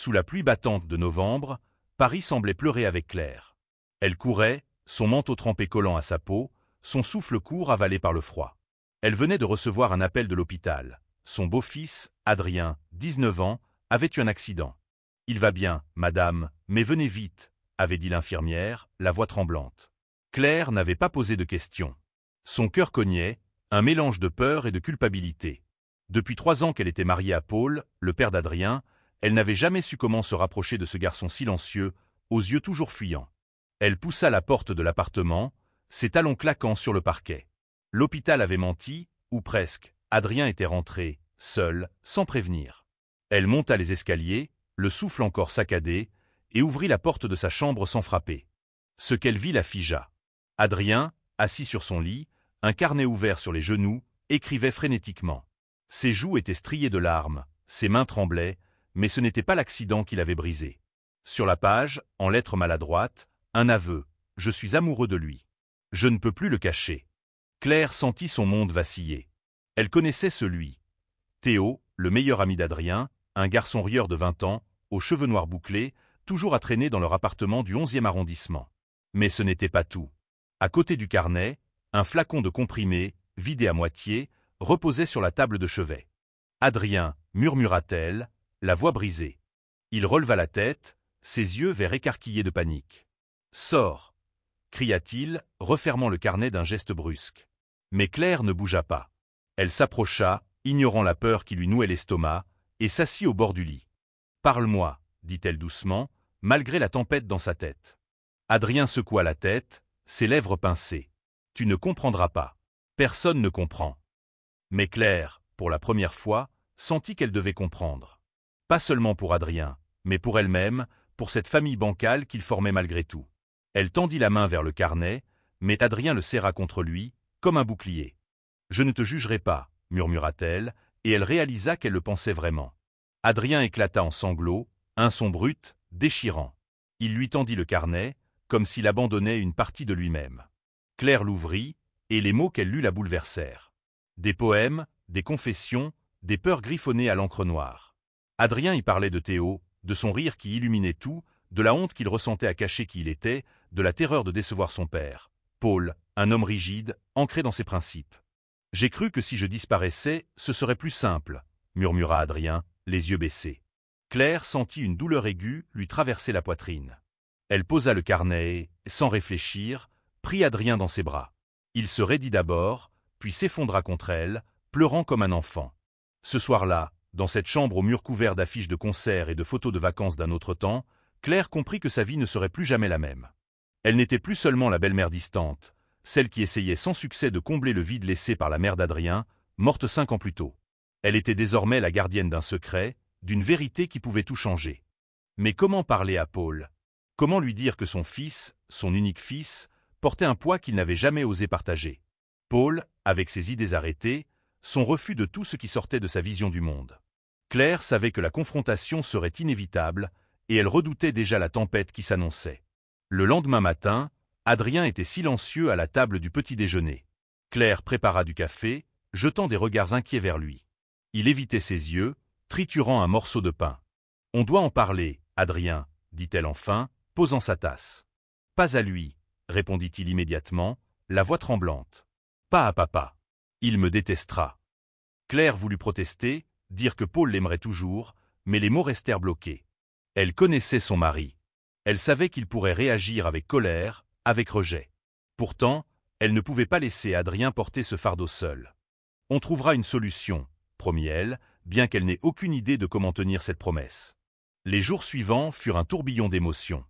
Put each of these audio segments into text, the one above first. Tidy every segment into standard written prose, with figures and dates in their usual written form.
Sous la pluie battante de novembre, Paris semblait pleurer avec Claire. Elle courait, son manteau trempé collant à sa peau, son souffle court avalé par le froid. Elle venait de recevoir un appel de l'hôpital. Son beau-fils, Adrien, 19 ans, avait eu un accident. « Il va bien, madame, mais venez vite », avait dit l'infirmière, la voix tremblante. Claire n'avait pas posé de questions. Son cœur cognait, un mélange de peur et de culpabilité. Depuis 3 ans qu'elle était mariée à Paul, le père d'Adrien, elle n'avait jamais su comment se rapprocher de ce garçon silencieux, aux yeux toujours fuyants. Elle poussa la porte de l'appartement, ses talons claquant sur le parquet. L'hôpital avait menti, ou presque. Adrien était rentré, seul, sans prévenir. Elle monta les escaliers, le souffle encore saccadé, et ouvrit la porte de sa chambre sans frapper. Ce qu'elle vit la figea. Adrien, assis sur son lit, un carnet ouvert sur les genoux, écrivait frénétiquement. Ses joues étaient striées de larmes, ses mains tremblaient, mais ce n'était pas l'accident qui l'avait brisé. Sur la page, en lettres maladroites, un aveu. « Je suis amoureux de lui. Je ne peux plus le cacher. » Claire sentit son monde vaciller. Elle connaissait celui. Théo, le meilleur ami d'Adrien, un garçon rieur de 20 ans, aux cheveux noirs bouclés, toujours à traîner dans leur appartement du 11e arrondissement. Mais ce n'était pas tout. À côté du carnet, un flacon de comprimé, vidé à moitié, reposait sur la table de chevet. « Adrien », murmura-t-elle, la voix brisée. Il releva la tête, ses yeux verts écarquillés de panique. « Sors !» cria-t-il, refermant le carnet d'un geste brusque. Mais Claire ne bougea pas. Elle s'approcha, ignorant la peur qui lui nouait l'estomac, et s'assit au bord du lit. « Parle-moi », dit-elle doucement, malgré la tempête dans sa tête. Adrien secoua la tête, ses lèvres pincées. « Tu ne comprendras pas. Personne ne comprend. » Mais Claire, pour la première fois, sentit qu'elle devait comprendre. Pas seulement pour Adrien, mais pour elle-même, pour cette famille bancale qu'il formait malgré tout. Elle tendit la main vers le carnet, mais Adrien le serra contre lui, comme un bouclier. « Je ne te jugerai pas », murmura-t-elle, et elle réalisa qu'elle le pensait vraiment. Adrien éclata en sanglots, un son brut, déchirant. Il lui tendit le carnet, comme s'il abandonnait une partie de lui-même. Claire l'ouvrit, et les mots qu'elle lut la bouleversèrent. Des poèmes, des confessions, des peurs griffonnées à l'encre noire. Adrien y parlait de Théo, de son rire qui illuminait tout, de la honte qu'il ressentait à cacher qui il était, de la terreur de décevoir son père. Paul, un homme rigide, ancré dans ses principes. « J'ai cru que si je disparaissais, ce serait plus simple », murmura Adrien, les yeux baissés. Claire sentit une douleur aiguë lui traverser la poitrine. Elle posa le carnet et, sans réfléchir, prit Adrien dans ses bras. Il se raidit d'abord, puis s'effondra contre elle, pleurant comme un enfant. Ce soir-là, dans cette chambre aux murs couverts d'affiches de concerts et de photos de vacances d'un autre temps, Claire comprit que sa vie ne serait plus jamais la même. Elle n'était plus seulement la belle-mère distante, celle qui essayait sans succès de combler le vide laissé par la mère d'Adrien, morte 5 ans plus tôt. Elle était désormais la gardienne d'un secret, d'une vérité qui pouvait tout changer. Mais comment parler à Paul? Comment lui dire que son fils, son unique fils, portait un poids qu'il n'avait jamais osé partager? Paul, avec ses idées arrêtées, son refus de tout ce qui sortait de sa vision du monde. Claire savait que la confrontation serait inévitable, et elle redoutait déjà la tempête qui s'annonçait. Le lendemain matin, Adrien était silencieux à la table du petit déjeuner. Claire prépara du café, jetant des regards inquiets vers lui. Il évitait ses yeux, triturant un morceau de pain. « On doit en parler, Adrien », dit-elle enfin, posant sa tasse. « Pas à lui », répondit-il immédiatement, la voix tremblante. « Pas à papa. Il me détestera. » Claire voulut protester, dire que Paul l'aimerait toujours, mais les mots restèrent bloqués. Elle connaissait son mari. Elle savait qu'il pourrait réagir avec colère, avec rejet. Pourtant, elle ne pouvait pas laisser Adrien porter ce fardeau seul. « On trouvera une solution », promit-elle, bien qu'elle n'ait aucune idée de comment tenir cette promesse. Les jours suivants furent un tourbillon d'émotions.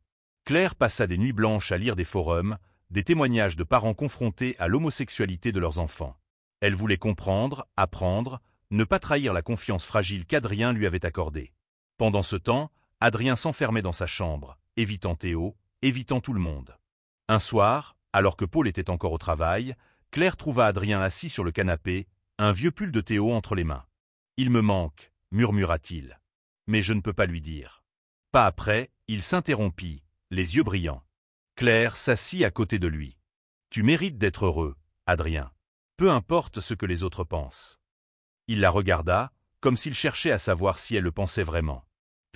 Claire passa des nuits blanches à lire des forums, des témoignages de parents confrontés à l'homosexualité de leurs enfants. Elle voulait comprendre, apprendre, ne pas trahir la confiance fragile qu'Adrien lui avait accordée. Pendant ce temps, Adrien s'enfermait dans sa chambre, évitant Théo, évitant tout le monde. Un soir, alors que Paul était encore au travail, Claire trouva Adrien assis sur le canapé, un vieux pull de Théo entre les mains. « Il me manque », murmura-t-il. « Mais je ne peux pas lui dire. » Pas après, il s'interrompit, les yeux brillants. Claire s'assit à côté de lui. « Tu mérites d'être heureux, Adrien. Peu importe ce que les autres pensent. » Il la regarda, comme s'il cherchait à savoir si elle le pensait vraiment.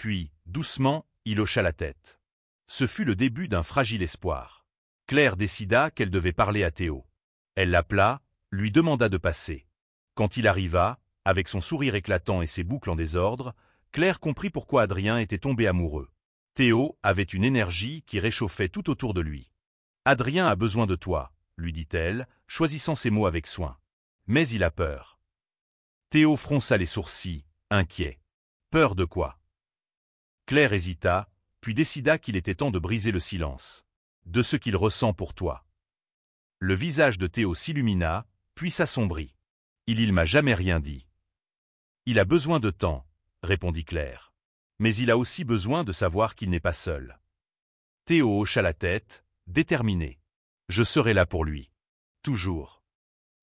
Puis, doucement, il hocha la tête. Ce fut le début d'un fragile espoir. Claire décida qu'elle devait parler à Théo. Elle l'appela, lui demanda de passer. Quand il arriva, avec son sourire éclatant et ses boucles en désordre, Claire comprit pourquoi Adrien était tombé amoureux. Théo avait une énergie qui réchauffait tout autour de lui. « Adrien a besoin de toi », lui dit-elle, choisissant ses mots avec soin. Mais il a peur. Théo fronça les sourcils, inquiet. Peur de quoi? Claire hésita, puis décida qu'il était temps de briser le silence. De ce qu'il ressent pour toi. Le visage de Théo s'illumina, puis s'assombrit. Il m'a jamais rien dit. Il a besoin de temps, répondit Claire. Mais il a aussi besoin de savoir qu'il n'est pas seul. Théo hocha la tête, déterminé. Je serai là pour lui. Toujours.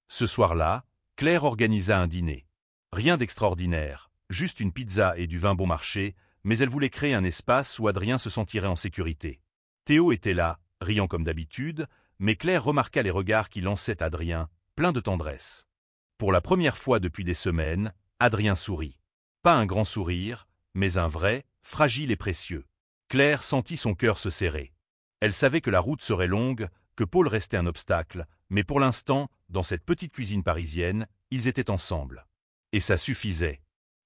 Ce soir-là, Claire organisa un dîner. Rien d'extraordinaire, juste une pizza et du vin bon marché, mais elle voulait créer un espace où Adrien se sentirait en sécurité. Théo était là, riant comme d'habitude, mais Claire remarqua les regards qu'il lançait Adrien, pleins de tendresse. Pour la première fois depuis des semaines, Adrien sourit. Pas un grand sourire, mais un vrai, fragile et précieux. Claire sentit son cœur se serrer. Elle savait que la route serait longue, que Paul restait un obstacle, mais pour l'instant, dans cette petite cuisine parisienne, ils étaient ensemble. Et ça suffisait.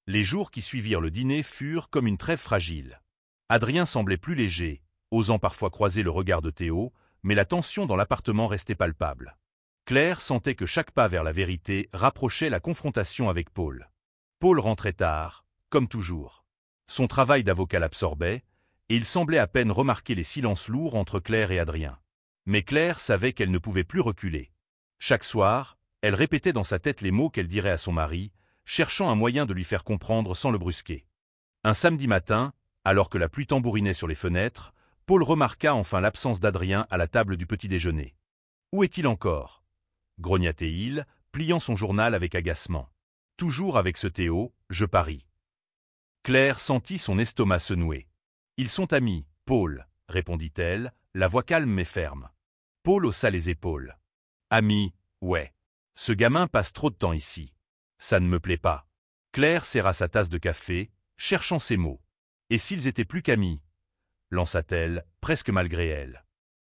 Les jours qui suivirent le dîner furent comme une trêve fragile. Adrien semblait plus léger, osant parfois croiser le regard de Théo, mais la tension dans l'appartement restait palpable. Claire sentait que chaque pas vers la vérité rapprochait la confrontation avec Paul. Paul rentrait tard, comme toujours. Son travail d'avocat l'absorbait, et il semblait à peine remarquer les silences lourds entre Claire et Adrien. Mais Claire savait qu'elle ne pouvait plus reculer. Chaque soir, elle répétait dans sa tête les mots qu'elle dirait à son mari, cherchant un moyen de lui faire comprendre sans le brusquer. Un samedi matin, alors que la pluie tambourinait sur les fenêtres, Paul remarqua enfin l'absence d'Adrien à la table du petit-déjeuner. « Où est-il encore » grogna-t-il, pliant son journal avec agacement. « Toujours avec ce Théo, je parie. » Claire sentit son estomac se nouer. « Ils sont amis, Paul, » répondit-elle, la voix calme mais ferme. Paul haussa les épaules. « Amis, ouais. Ce gamin passe trop de temps ici. Ça ne me plaît pas. » Claire serra sa tasse de café, cherchant ses mots. « Et s'ils étaient plus qu'amis » lança-t-elle, presque malgré elle.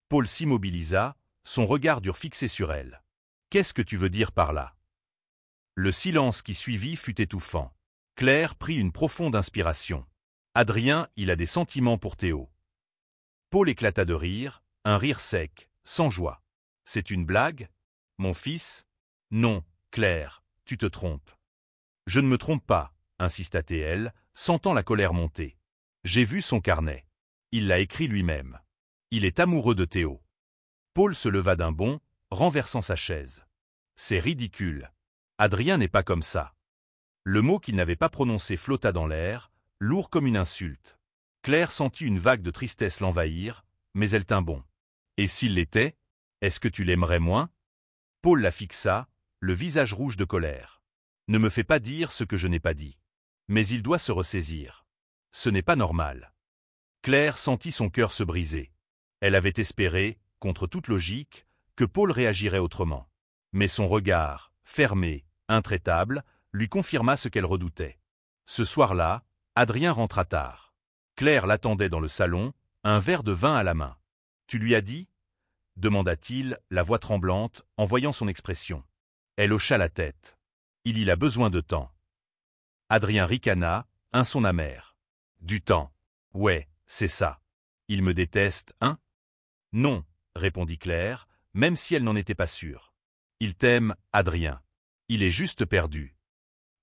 Paul s'immobilisa, son regard dur fixé sur elle. « Qu'est-ce que tu veux dire par là » Le silence qui suivit fut étouffant. Claire prit une profonde inspiration. Adrien, il a des sentiments pour Théo. Paul éclata de rire, un rire sec, sans joie. « C'est une blague, mon fils ?»« Non, Claire, tu te trompes. »« Je ne me trompe pas, » insista-t-elle, sentant la colère monter. « J'ai vu son carnet. Il l'a écrit lui-même. Il est amoureux de Théo. » Paul se leva d'un bond, renversant sa chaise. « C'est ridicule. Adrien n'est pas comme ça. » Le mot qu'il n'avait pas prononcé flotta dans l'air, lourd comme une insulte. Claire sentit une vague de tristesse l'envahir, mais elle tint bon. « Et s'il l'était, est-ce que tu l'aimerais moins ?» Paul la fixa, le visage rouge de colère. « Ne me fais pas dire ce que je n'ai pas dit. Mais il doit se ressaisir. Ce n'est pas normal. » Claire sentit son cœur se briser. Elle avait espéré, contre toute logique, que Paul réagirait autrement. Mais son regard, fermé, intraitable, lui confirma ce qu'elle redoutait. Ce soir-là, Adrien rentra tard. Claire l'attendait dans le salon, un verre de vin à la main. « Tu lui as dit » demanda-t-il, la voix tremblante, en voyant son expression. Elle hocha la tête. « Il a besoin de temps. » Adrien ricana, un son amer. « Du temps. Ouais, c'est ça. Il me déteste, hein ?»« Non, » répondit Claire, même si elle n'en était pas sûre. « Il t'aime, Adrien. Il est juste perdu. »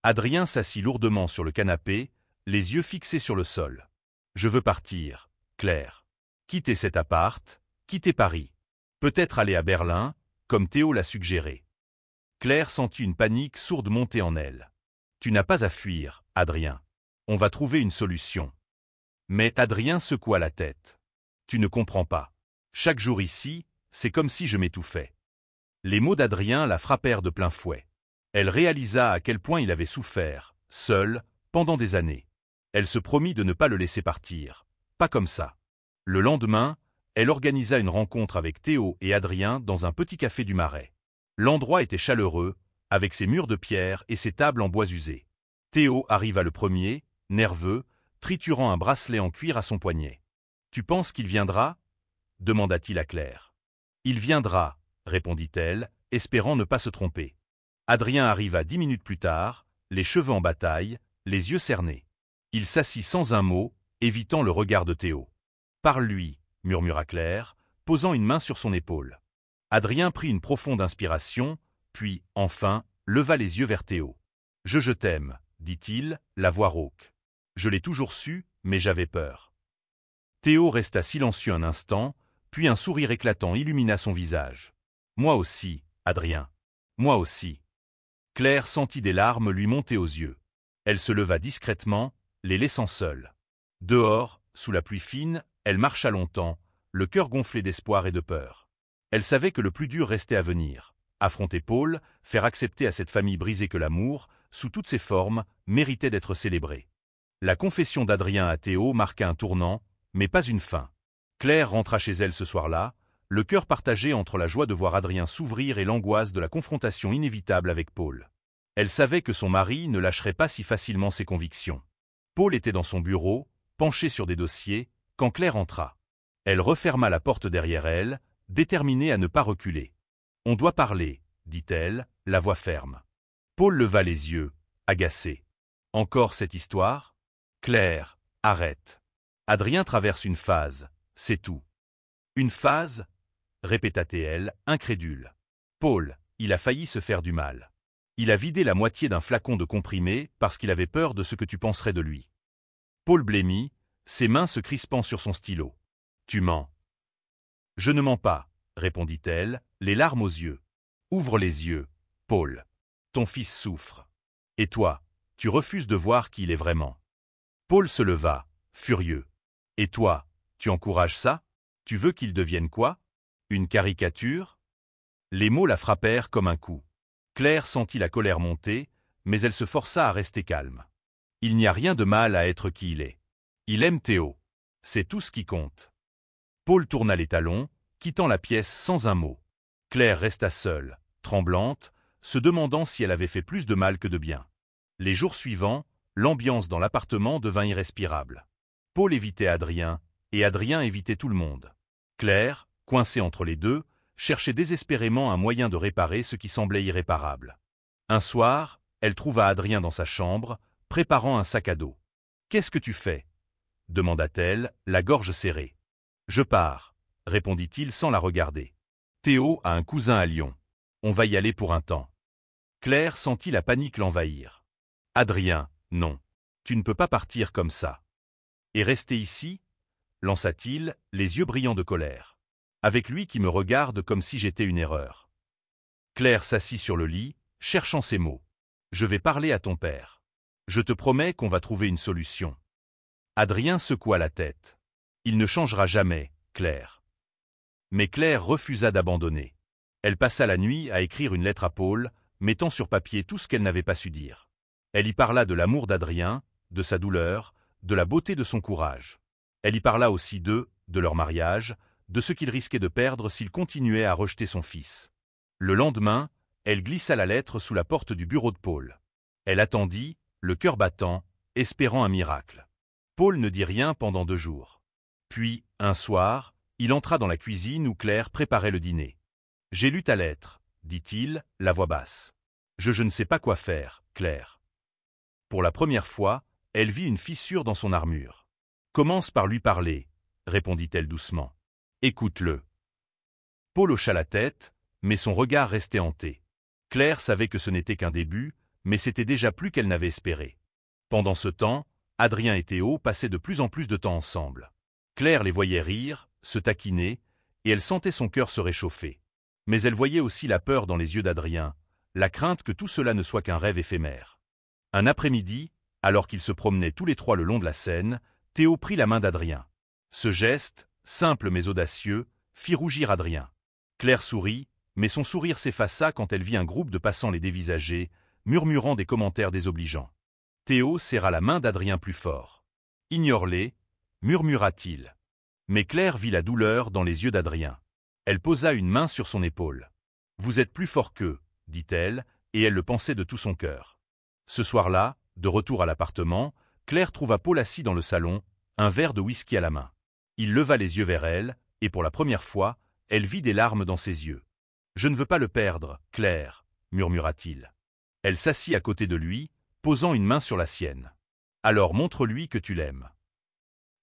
Adrien s'assit lourdement sur le canapé, les yeux fixés sur le sol. « Je veux partir, Claire. Quitter cet appart, quitter Paris. Peut-être aller à Berlin, comme Théo l'a suggéré. » Claire sentit une panique sourde monter en elle. « Tu n'as pas à fuir, Adrien. On va trouver une solution. » Mais Adrien secoua la tête. « Tu ne comprends pas. Chaque jour ici, c'est comme si je m'étouffais. » Les mots d'Adrien la frappèrent de plein fouet. Elle réalisa à quel point il avait souffert, seul, pendant des années. Elle se promit de ne pas le laisser partir. Pas comme ça. Le lendemain, elle organisa une rencontre avec Théo et Adrien dans un petit café du Marais. L'endroit était chaleureux, avec ses murs de pierre et ses tables en bois usé. Théo arriva le premier, nerveux, triturant un bracelet en cuir à son poignet. « Tu penses qu'il viendra » demanda-t-il à Claire. « Il viendra » répondit-elle, espérant ne pas se tromper. Adrien arriva 10 minutes plus tard, les cheveux en bataille, les yeux cernés. Il s'assit sans un mot, évitant le regard de Théo. « Parle-lui » murmura Claire, posant une main sur son épaule. Adrien prit une profonde inspiration, puis, enfin, leva les yeux vers Théo. « Je t'aime » dit-il, la voix rauque. « Je l'ai toujours su, mais j'avais peur. » Théo resta silencieux un instant, puis un sourire éclatant illumina son visage. « Moi aussi, Adrien. Moi aussi. » Claire sentit des larmes lui monter aux yeux. Elle se leva discrètement, les laissant seuls. Dehors, sous la pluie fine, elle marcha longtemps, le cœur gonflé d'espoir et de peur. Elle savait que le plus dur restait à venir. Affronter Paul, faire accepter à cette famille brisée que l'amour, sous toutes ses formes, méritait d'être célébré. La confession d'Adrien à Théo marqua un tournant, mais pas une fin. Claire rentra chez elle ce soir-là, le cœur partagé entre la joie de voir Adrien s'ouvrir et l'angoisse de la confrontation inévitable avec Paul. Elle savait que son mari ne lâcherait pas si facilement ses convictions. Paul était dans son bureau, penché sur des dossiers, quand Claire entra. Elle referma la porte derrière elle, déterminée à ne pas reculer. « On doit parler » dit-elle, la voix ferme. Paul leva les yeux, agacé. « Encore cette histoire ? Claire, arrête. Adrien traverse une phase, c'est tout. »« Une phase ?» répéta-t-elle, incrédule. « Paul, il a failli se faire du mal. Il a vidé la moitié d'un flacon de comprimé parce qu'il avait peur de ce que tu penserais de lui. » Paul blêmit, ses mains se crispant sur son stylo. « Tu mens. »« Je ne mens pas, » répondit-elle, les larmes aux yeux. « Ouvre les yeux, Paul. Ton fils souffre. Et toi, tu refuses de voir qui il est vraiment. » Paul se leva, furieux. « Et toi, tu encourages ça ? Tu veux qu'il devienne quoi ? Une caricature ?» Les mots la frappèrent comme un coup. Claire sentit la colère monter, mais elle se força à rester calme. Il n'y a rien de mal à être qui il est. Il aime Théo. C'est tout ce qui compte. Paul tourna les talons, quittant la pièce sans un mot. Claire resta seule, tremblante, se demandant si elle avait fait plus de mal que de bien. Les jours suivants, l'ambiance dans l'appartement devint irrespirable. Paul évitait Adrien, et Adrien évitait tout le monde. Claire, coincée entre les deux, cherchait désespérément un moyen de réparer ce qui semblait irréparable. Un soir, elle trouva Adrien dans sa chambre, préparant un sac à dos. « Qu'est-ce que tu fais » demanda-t-elle, la gorge serrée. « Je pars » répondit-il sans la regarder. « Théo a un cousin à Lyon. On va y aller pour un temps. » Claire sentit la panique l'envahir. « Adrien, non. Tu ne peux pas partir comme ça. »« Et rester ici » lança-t-il, les yeux brillants de colère. « Avec lui qui me regarde comme si j'étais une erreur. » Claire s'assit sur le lit, cherchant ses mots. « Je vais parler à ton père. Je te promets qu'on va trouver une solution. » Adrien secoua la tête. « Il ne changera jamais, Claire. » Mais Claire refusa d'abandonner. Elle passa la nuit à écrire une lettre à Paul, mettant sur papier tout ce qu'elle n'avait pas su dire. Elle y parla de l'amour d'Adrien, de sa douleur, de la beauté de son courage. Elle y parla aussi d'eux, de leur mariage, de ce qu'il risquait de perdre s'il continuait à rejeter son fils. Le lendemain, elle glissa la lettre sous la porte du bureau de Paul. Elle attendit, le cœur battant, espérant un miracle. Paul ne dit rien pendant 2 jours. Puis, un soir, il entra dans la cuisine où Claire préparait le dîner. « J'ai lu ta lettre, » dit-il, la voix basse. « Je ne sais pas quoi faire, Claire. » Pour la première fois, elle vit une fissure dans son armure. « Commence par lui parler, » répondit-elle doucement. « Écoute-le. » Paul hocha la tête, mais son regard restait hanté. Claire savait que ce n'était qu'un début, mais c'était déjà plus qu'elle n'avait espéré. Pendant ce temps, Adrien et Théo passaient de plus en plus de temps ensemble. Claire les voyait rire, se taquiner, et elle sentait son cœur se réchauffer. Mais elle voyait aussi la peur dans les yeux d'Adrien, la crainte que tout cela ne soit qu'un rêve éphémère. Un après-midi, alors qu'ils se promenaient tous les trois le long de la Seine, Théo prit la main d'Adrien. Ce geste, simple mais audacieux, fit rougir Adrien. Claire sourit, mais son sourire s'effaça quand elle vit un groupe de passants les dévisager, murmurant des commentaires désobligeants. Théo serra la main d'Adrien plus fort. « Ignore-les » murmura-t-il. Mais Claire vit la douleur dans les yeux d'Adrien. Elle posa une main sur son épaule. « Vous êtes plus fort qu'eux » dit-elle, et elle le pensait de tout son cœur. Ce soir-là, de retour à l'appartement, Claire trouva Paul assis dans le salon, un verre de whisky à la main. Il leva les yeux vers elle, et pour la première fois, elle vit des larmes dans ses yeux. « Je ne veux pas le perdre, Claire, » murmura-t-il. Elle s'assit à côté de lui, posant une main sur la sienne. « Alors montre-lui que tu l'aimes. »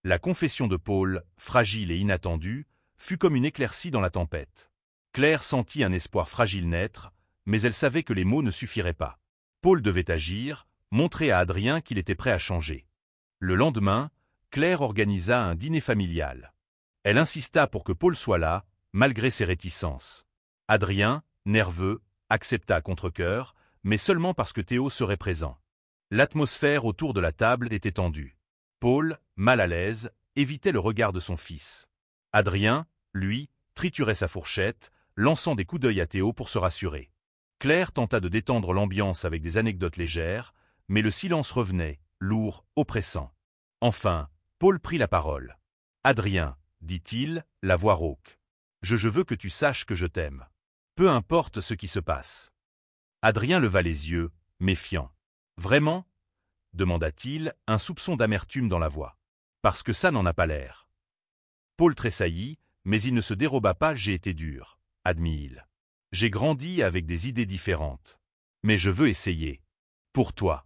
La confession de Paul, fragile et inattendue, fut comme une éclaircie dans la tempête. Claire sentit un espoir fragile naître, mais elle savait que les mots ne suffiraient pas. Paul devait agir, montrer à Adrien qu'il était prêt à changer. Le lendemain, Claire organisa un dîner familial. Elle insista pour que Paul soit là, malgré ses réticences. Adrien, nerveux, accepta à contre-cœur, mais seulement parce que Théo serait présent. L'atmosphère autour de la table était tendue. Paul, mal à l'aise, évitait le regard de son fils. Adrien, lui, triturait sa fourchette, lançant des coups d'œil à Théo pour se rassurer. Claire tenta de détendre l'ambiance avec des anecdotes légères, mais le silence revenait, lourd, oppressant. Enfin, Paul prit la parole. « Adrien, » dit-il, la voix rauque. « Je veux que tu saches que je t'aime. Peu importe ce qui se passe. » Adrien leva les yeux, méfiant. « Vraiment ?» demanda-t-il, un soupçon d'amertume dans la voix. « Parce que ça n'en a pas l'air. » Paul tressaillit, mais il ne se déroba pas. « J'ai été dur, » admit-il. « J'ai grandi avec des idées différentes. Mais je veux essayer. Pour toi. »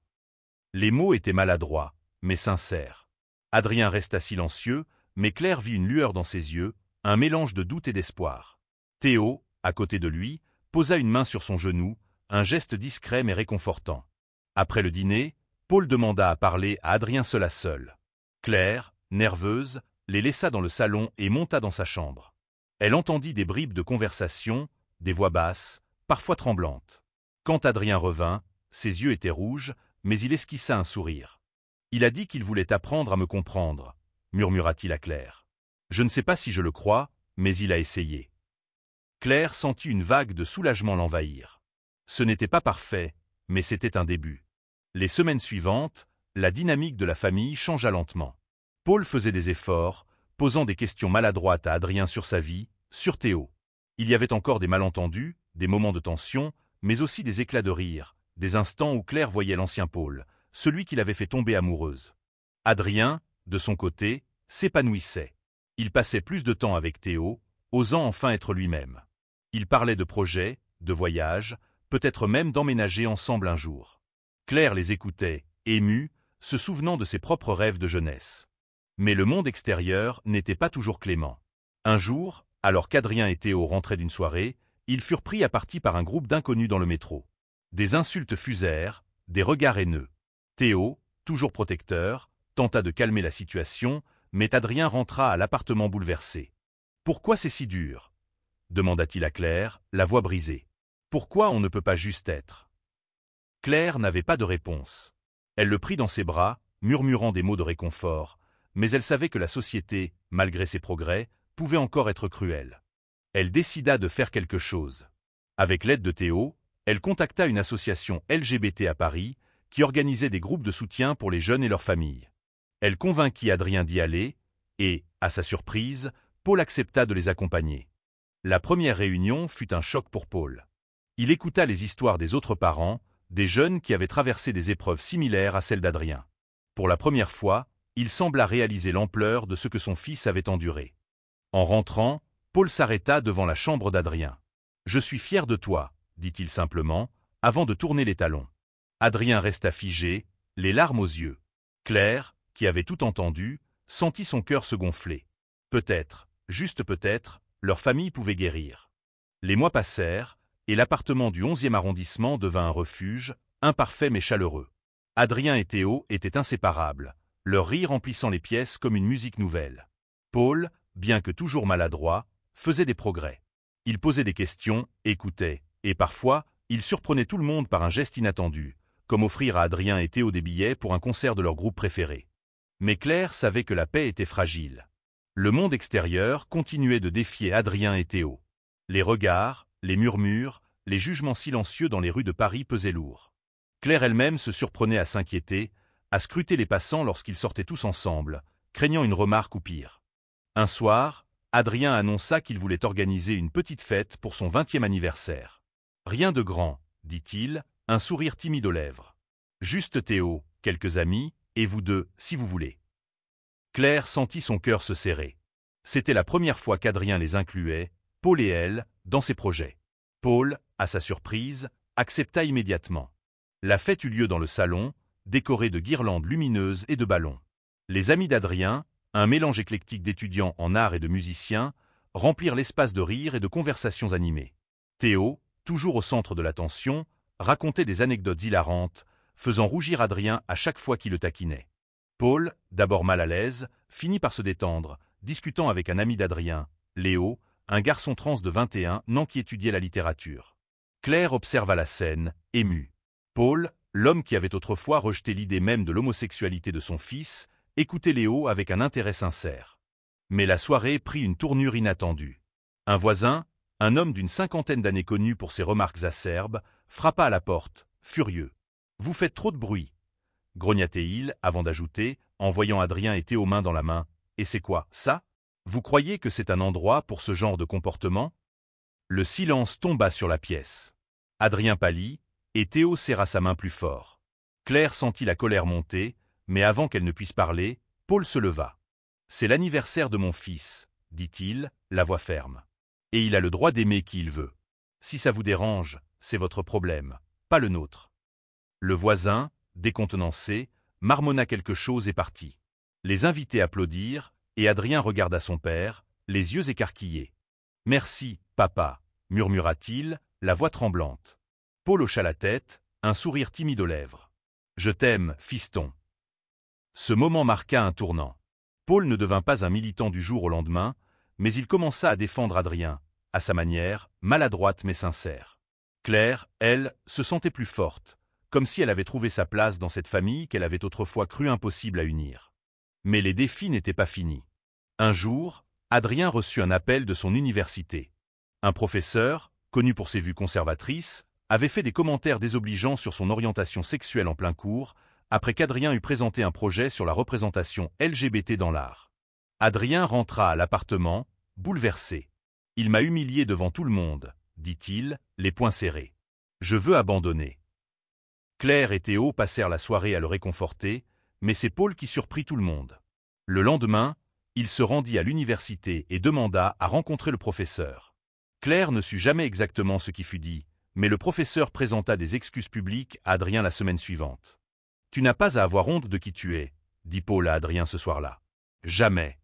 Les mots étaient maladroits, mais sincères. Adrien resta silencieux, mais Claire vit une lueur dans ses yeux, un mélange de doute et d'espoir. Théo, à côté de lui, posa une main sur son genou, un geste discret mais réconfortant. Après le dîner, Paul demanda à parler à Adrien seul à seul. Claire, nerveuse, les laissa dans le salon et monta dans sa chambre. Elle entendit des bribes de conversation, des voix basses, parfois tremblantes. Quand Adrien revint, ses yeux étaient rouges, mais il esquissa un sourire. « Il a dit qu'il voulait apprendre à me comprendre, » murmura-t-il à Claire. « Je ne sais pas si je le crois, mais il a essayé. » Claire sentit une vague de soulagement l'envahir. Ce n'était pas parfait, mais c'était un début. Les semaines suivantes, la dynamique de la famille changea lentement. Paul faisait des efforts, posant des questions maladroites à Adrien sur sa vie, sur Théo. Il y avait encore des malentendus, des moments de tension, mais aussi des éclats de rire, des instants où Claire voyait l'ancien Paul, celui qui l'avait fait tomber amoureuse. Adrien, de son côté, s'épanouissait. Il passait plus de temps avec Théo, osant enfin être lui-même. Il parlait de projets, de voyages, peut-être même d'emménager ensemble un jour. Claire les écoutait, émue, se souvenant de ses propres rêves de jeunesse. Mais le monde extérieur n'était pas toujours clément. Un jour, alors qu'Adrien et Théo rentraient d'une soirée, ils furent pris à partie par un groupe d'inconnus dans le métro. Des insultes fusèrent, des regards haineux. Théo, toujours protecteur, tenta de calmer la situation, mais Adrien rentra à l'appartement bouleversé. « Pourquoi c'est si dur ?» demanda-t-il à Claire, la voix brisée. « Pourquoi on ne peut pas juste être ?» Claire n'avait pas de réponse. Elle le prit dans ses bras, murmurant des mots de réconfort, mais elle savait que la société, malgré ses progrès, pouvait encore être cruelle. Elle décida de faire quelque chose. Avec l'aide de Théo, elle contacta une association LGBT à Paris qui organisait des groupes de soutien pour les jeunes et leurs familles. Elle convainquit Adrien d'y aller et, à sa surprise, Paul accepta de les accompagner. La première réunion fut un choc pour Paul. Il écouta les histoires des autres parents, des jeunes qui avaient traversé des épreuves similaires à celles d'Adrien. Pour la première fois, il sembla réaliser l'ampleur de ce que son fils avait enduré. En rentrant, Paul s'arrêta devant la chambre d'Adrien. « Je suis fier de toi, » dit-il simplement, avant de tourner les talons. Adrien resta figé, les larmes aux yeux. Claire, qui avait tout entendu, sentit son cœur se gonfler. Peut-être, juste peut-être, leur famille pouvait guérir. Les mois passèrent, et l'appartement du 11e arrondissement devint un refuge, imparfait mais chaleureux. Adrien et Théo étaient inséparables, leur rire emplissant les pièces comme une musique nouvelle. Paul, bien que toujours maladroit, faisait des progrès. Il posait des questions, écoutait, et parfois, il surprenait tout le monde par un geste inattendu, comme offrir à Adrien et Théo des billets pour un concert de leur groupe préféré. Mais Claire savait que la paix était fragile. Le monde extérieur continuait de défier Adrien et Théo. Les regards, les murmures, les jugements silencieux dans les rues de Paris pesaient lourd. Claire elle-même se surprenait à s'inquiéter, à scruter les passants lorsqu'ils sortaient tous ensemble, craignant une remarque ou pire. Un soir, Adrien annonça qu'il voulait organiser une petite fête pour son 20e anniversaire. « Rien de grand, dit-il, un sourire timide aux lèvres. Juste Théo, quelques amis, et vous deux, si vous voulez. Claire sentit son cœur se serrer. C'était la première fois qu'Adrien les incluait, Paul et elle, dans ses projets. Paul, à sa surprise, accepta immédiatement. La fête eut lieu dans le salon, décorée de guirlandes lumineuses et de ballons. Les amis d'Adrien, un mélange éclectique d'étudiants en art et de musiciens, remplirent l'espace de rires et de conversations animées. Théo, toujours au centre de l'attention, racontait des anecdotes hilarantes, faisant rougir Adrien à chaque fois qu'il le taquinait. Paul, d'abord mal à l'aise, finit par se détendre, discutant avec un ami d'Adrien, Léo, un garçon trans de 21 ans qui étudiait la littérature. Claire observa la scène, émue. Paul, l'homme qui avait autrefois rejeté l'idée même de l'homosexualité de son fils, écoutait Léo avec un intérêt sincère. Mais la soirée prit une tournure inattendue. Un voisin, un homme d'une cinquantaine d'années connu pour ses remarques acerbes, frappa à la porte, furieux. « Vous faites trop de bruit !» grogna-t-il, avant d'ajouter, en voyant Adrien et Théo main dans la main. « Et c'est quoi, ça? Vous croyez que c'est un endroit pour ce genre de comportement ?» Le silence tomba sur la pièce. Adrien pâlit, et Théo serra sa main plus fort. Claire sentit la colère monter, mais avant qu'elle ne puisse parler, Paul se leva. « C'est l'anniversaire de mon fils, » dit-il, la voix ferme. « Et il a le droit d'aimer qui il veut. Si ça vous dérange, c'est votre problème, pas le nôtre. » Le voisin, décontenancé, marmonna quelque chose et partit. Les invités applaudirent, et Adrien regarda son père, les yeux écarquillés. « Merci, papa, » murmura-t-il, la voix tremblante. Paul hocha la tête, un sourire timide aux lèvres. « Je t'aime, fiston. » Ce moment marqua un tournant. Paul ne devint pas un militant du jour au lendemain, mais il commença à défendre Adrien, à sa manière, maladroite mais sincère. Claire, elle, se sentait plus forte, comme si elle avait trouvé sa place dans cette famille qu'elle avait autrefois cru impossible à unir. Mais les défis n'étaient pas finis. Un jour, Adrien reçut un appel de son université. Un professeur, connu pour ses vues conservatrices, avait fait des commentaires désobligeants sur son orientation sexuelle en plein cours, après qu'Adrien eut présenté un projet sur la représentation LGBT dans l'art. Adrien rentra à l'appartement, bouleversé. « Il m'a humilié devant tout le monde, » dit-il, les poings serrés. « Je veux abandonner. » Claire et Théo passèrent la soirée à le réconforter, mais c'est Paul qui surprit tout le monde. Le lendemain, il se rendit à l'université et demanda à rencontrer le professeur. Claire ne sut jamais exactement ce qui fut dit, mais le professeur présenta des excuses publiques à Adrien la semaine suivante. « Tu n'as pas à avoir honte de qui tu es, » dit Paul à Adrien ce soir-là. « Jamais. »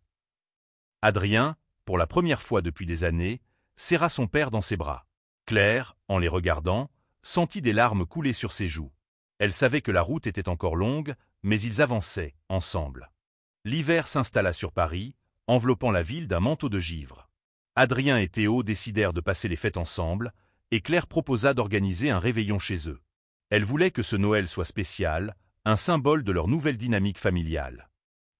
Adrien, pour la première fois depuis des années, serra son père dans ses bras. Claire, en les regardant, sentit des larmes couler sur ses joues. Elle savait que la route était encore longue, mais ils avançaient, ensemble. L'hiver s'installa sur Paris, enveloppant la ville d'un manteau de givre. Adrien et Théo décidèrent de passer les fêtes ensemble, et Claire proposa d'organiser un réveillon chez eux. Elle voulait que ce Noël soit spécial, un symbole de leur nouvelle dynamique familiale.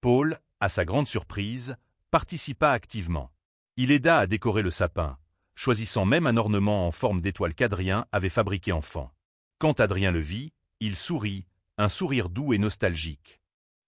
Paul, à sa grande surprise, participa activement. Il aida à décorer le sapin, choisissant même un ornement en forme d'étoile qu'Adrien avait fabriqué enfant. Quand Adrien le vit, il sourit, un sourire doux et nostalgique.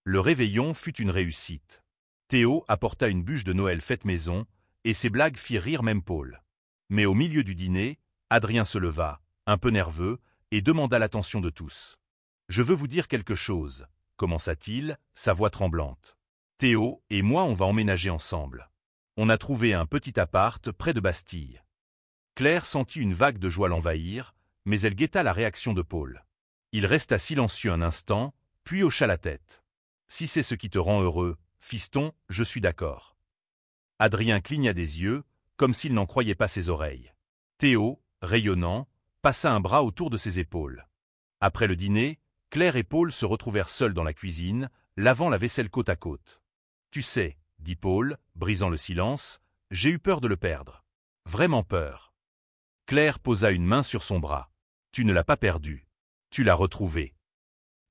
Le réveillon fut une réussite. Théo apporta une bûche de Noël faite maison, et ses blagues firent rire même Paul. Mais au milieu du dîner, Adrien se leva, un peu nerveux, et demanda l'attention de tous. « Je veux vous dire quelque chose, » commença-t-il, sa voix tremblante. « Théo et moi on va emménager ensemble. On a trouvé un petit appart près de Bastille. » Claire sentit une vague de joie l'envahir, mais elle guetta la réaction de Paul. Il resta silencieux un instant, puis hocha la tête. « Si c'est ce qui te rend heureux, fiston, je suis d'accord. » Adrien cligna des yeux, comme s'il n'en croyait pas ses oreilles. Théo, rayonnant, passa un bras autour de ses épaules. Après le dîner, Claire et Paul se retrouvèrent seuls dans la cuisine, lavant la vaisselle côte à côte. « Tu sais, » dit Paul, brisant le silence, « j'ai eu peur de le perdre. Vraiment peur. » Claire posa une main sur son bras. « Tu ne l'as pas perdu. Tu l'as retrouvé. »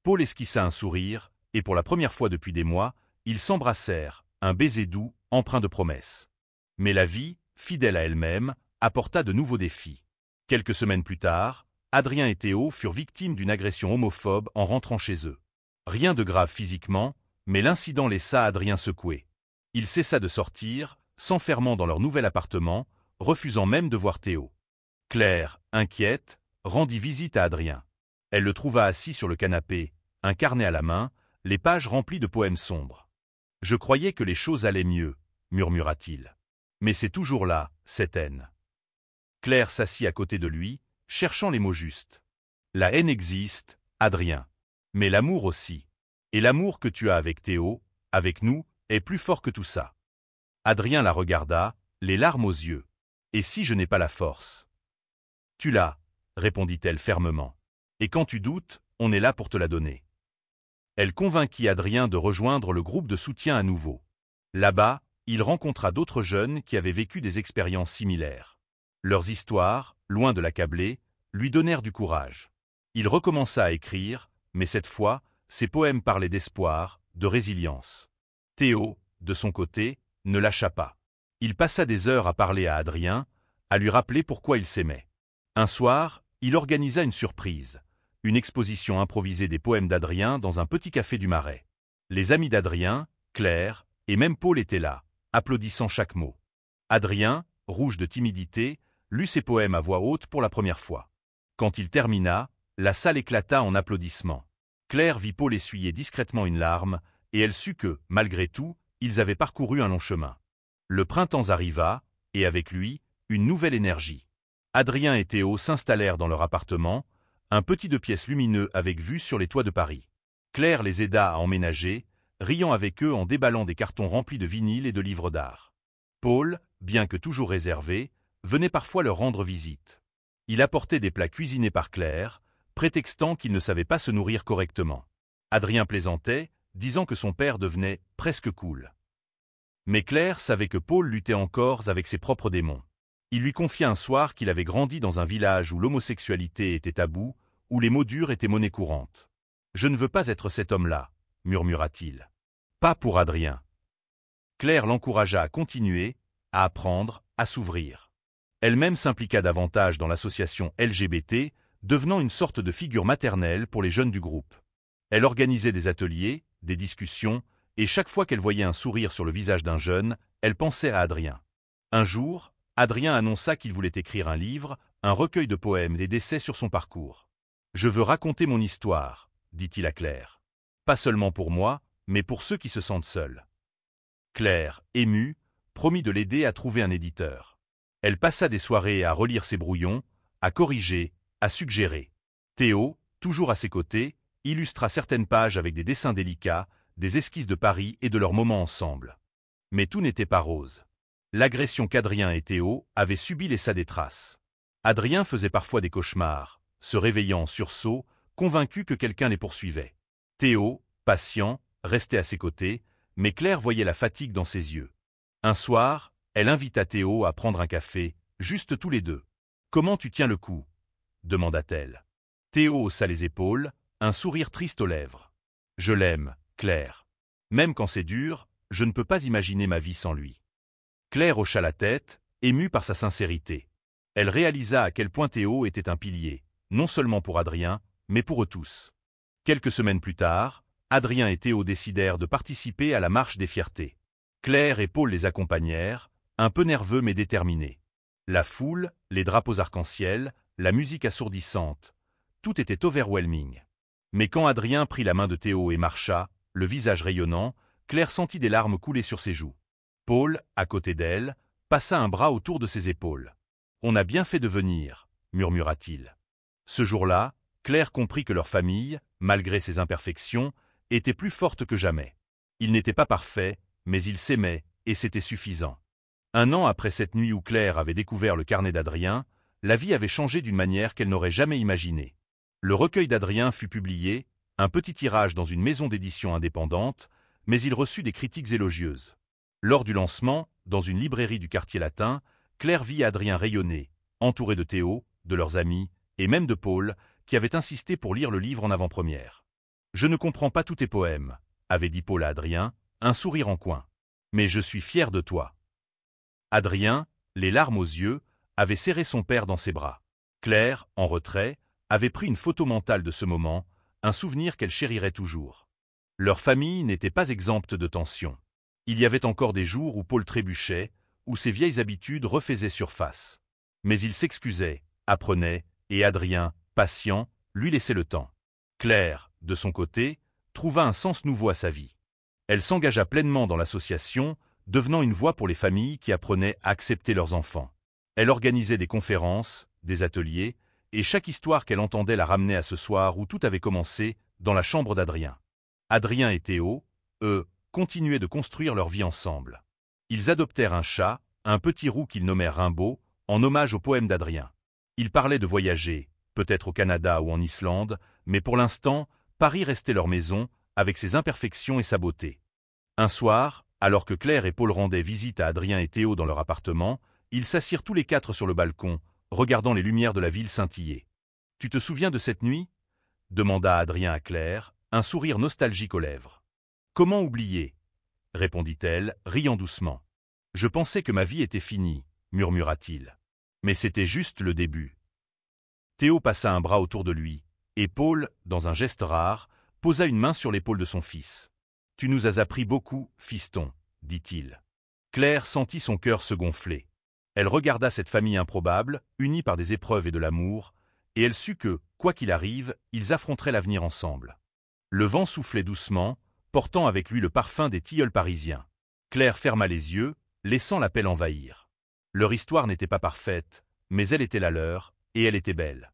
Paul esquissa un sourire, et pour la première fois depuis des mois, ils s'embrassèrent, un baiser doux, empreint de promesses. Mais la vie, fidèle à elle-même, apporta de nouveaux défis. Quelques semaines plus tard, Adrien et Théo furent victimes d'une agression homophobe en rentrant chez eux. Rien de grave physiquement, mais l'incident laissa Adrien secoué. Il cessa de sortir, s'enfermant dans leur nouvel appartement, refusant même de voir Théo. Claire, inquiète, rendit visite à Adrien. Elle le trouva assis sur le canapé, un carnet à la main, les pages remplies de poèmes sombres. « Je croyais que les choses allaient mieux, murmura-t-il. Mais c'est toujours là, cette haine. » Claire s'assit à côté de lui, cherchant les mots justes. « La haine existe, Adrien. Mais l'amour aussi. Et l'amour que tu as avec Théo, avec nous, est plus fort que tout ça. » Adrien la regarda, les larmes aux yeux. « Et si je n'ai pas la force ?»« Tu l'as, » répondit-elle fermement. « Et quand tu doutes, on est là pour te la donner. » Elle convainquit Adrien de rejoindre le groupe de soutien à nouveau. Là-bas, il rencontra d'autres jeunes qui avaient vécu des expériences similaires. Leurs histoires, loin de l'accabler, lui donnèrent du courage. Il recommença à écrire, mais cette fois, ses poèmes parlaient d'espoir, de résilience. Théo, de son côté, ne lâcha pas. Il passa des heures à parler à Adrien, à lui rappeler pourquoi il s'aimait. Un soir, il organisa une surprise, une exposition improvisée des poèmes d'Adrien dans un petit café du Marais. Les amis d'Adrien, Claire, et même Paul étaient là, applaudissant chaque mot. Adrien, rouge de timidité, lut ses poèmes à voix haute pour la première fois. Quand il termina, la salle éclata en applaudissements. Claire vit Paul essuyer discrètement une larme, et elle sut que, malgré tout, ils avaient parcouru un long chemin. Le printemps arriva, et avec lui, une nouvelle énergie. Adrien et Théo s'installèrent dans leur appartement, un petit 2 pièces lumineux avec vue sur les toits de Paris. Claire les aida à emménager, riant avec eux en déballant des cartons remplis de vinyles et de livres d'art. Paul, bien que toujours réservé, venait parfois leur rendre visite. Il apportait des plats cuisinés par Claire, prétextant qu'il ne savait pas se nourrir correctement. Adrien plaisantait, disant que son père devenait presque cool. Mais Claire savait que Paul luttait encore avec ses propres démons. Il lui confia un soir qu'il avait grandi dans un village où l'homosexualité était tabou, où les mots durs étaient monnaie courante. « Je ne veux pas être cet homme-là, » murmura-t-il. « Pas pour Adrien. » Claire l'encouragea à continuer, à apprendre, à s'ouvrir. Elle-même s'impliqua davantage dans l'association LGBT, devenant une sorte de figure maternelle pour les jeunes du groupe. Elle organisait des ateliers, des discussions, et chaque fois qu'elle voyait un sourire sur le visage d'un jeune, elle pensait à Adrien. Un jour, Adrien annonça qu'il voulait écrire un livre, un recueil de poèmes des d'essais sur son parcours. « Je veux raconter mon histoire, » dit-il à Claire. « Pas seulement pour moi, mais pour ceux qui se sentent seuls. » Claire, émue, promit de l'aider à trouver un éditeur. Elle passa des soirées à relire ses brouillons, à corriger, à suggérer. Théo, toujours à ses côtés, illustra certaines pages avec des dessins délicats, des esquisses de Paris et de leurs moments ensemble. Mais tout n'était pas rose. L'agression qu'Adrien et Théo avaient subie laissa des traces. Adrien faisait parfois des cauchemars, se réveillant en sursaut, convaincu que quelqu'un les poursuivait. Théo, patient, restait à ses côtés, mais Claire voyait la fatigue dans ses yeux. Un soir, elle invita Théo à prendre un café, juste tous les deux. « Comment tu tiens le coup ?» demanda-t-elle. Théo haussa les épaules, un sourire triste aux lèvres. « Je l'aime, Claire. Même quand c'est dur, je ne peux pas imaginer ma vie sans lui. » Claire hocha la tête, émue par sa sincérité. Elle réalisa à quel point Théo était un pilier, non seulement pour Adrien, mais pour eux tous. Quelques semaines plus tard, Adrien et Théo décidèrent de participer à la marche des fiertés. Claire et Paul les accompagnèrent, un peu nerveux mais déterminés. La foule, les drapeaux arc-en-ciel, la musique assourdissante, tout était overwhelming. Mais quand Adrien prit la main de Théo et marcha, le visage rayonnant, Claire sentit des larmes couler sur ses joues. Paul, à côté d'elle, passa un bras autour de ses épaules. « On a bien fait de venir, » murmura-t-il. Ce jour-là, Claire comprit que leur famille, malgré ses imperfections, était plus forte que jamais. Ils n'étaient pas parfaits, mais ils s'aimaient, et c'était suffisant. 1 an après cette nuit où Claire avait découvert le carnet d'Adrien, la vie avait changé d'une manière qu'elle n'aurait jamais imaginée. Le recueil d'Adrien fut publié, un petit tirage dans une maison d'édition indépendante, mais il reçut des critiques élogieuses. Lors du lancement, dans une librairie du quartier latin, Claire vit Adrien rayonner, entouré de Théo, de leurs amis, et même de Paul, qui avait insisté pour lire le livre en avant-première. « Je ne comprends pas tous tes poèmes, » avait dit Paul à Adrien, un sourire en coin. « Mais je suis fier de toi. » Adrien, les larmes aux yeux, avait serré son père dans ses bras. Claire, en retrait, avait pris une photo mentale de ce moment, un souvenir qu'elle chérirait toujours. Leur famille n'était pas exempte de tensions. Il y avait encore des jours où Paul trébuchait, où ses vieilles habitudes refaisaient surface. Mais il s'excusait, apprenait, et Adrien, patient, lui laissait le temps. Claire, de son côté, trouva un sens nouveau à sa vie. Elle s'engagea pleinement dans l'association, devenant une voix pour les familles qui apprenaient à accepter leurs enfants. Elle organisait des conférences, des ateliers, et chaque histoire qu'elle entendait la ramenait à ce soir où tout avait commencé, dans la chambre d'Adrien. Adrien et Théo, eux, continuaient de construire leur vie ensemble. Ils adoptèrent un chat, un petit roux qu'ils nommèrent Rimbaud, en hommage au poème d'Adrien. Ils parlaient de voyager, peut-être au Canada ou en Islande, mais pour l'instant, Paris restait leur maison, avec ses imperfections et sa beauté. Un soir, alors que Claire et Paul rendaient visite à Adrien et Théo dans leur appartement, ils s'assirent tous les quatre sur le balcon, regardant les lumières de la ville scintiller. « Tu te souviens de cette nuit ?» demanda Adrien à Claire, un sourire nostalgique aux lèvres. « Comment oublier ?» répondit-elle, riant doucement. « Je pensais que ma vie était finie, » murmura-t-il. Mais c'était juste le début. Théo passa un bras autour de lui, et Paul, dans un geste rare, posa une main sur l'épaule de son fils. « Tu nous as appris beaucoup, fiston, » dit-il. Claire sentit son cœur se gonfler. Elle regarda cette famille improbable, unie par des épreuves et de l'amour, et elle sut que, quoi qu'il arrive, ils affronteraient l'avenir ensemble. Le vent soufflait doucement, portant avec lui le parfum des tilleuls parisiens. Claire ferma les yeux, laissant l'appel envahir. Leur histoire n'était pas parfaite, mais elle était la leur, et elle était belle.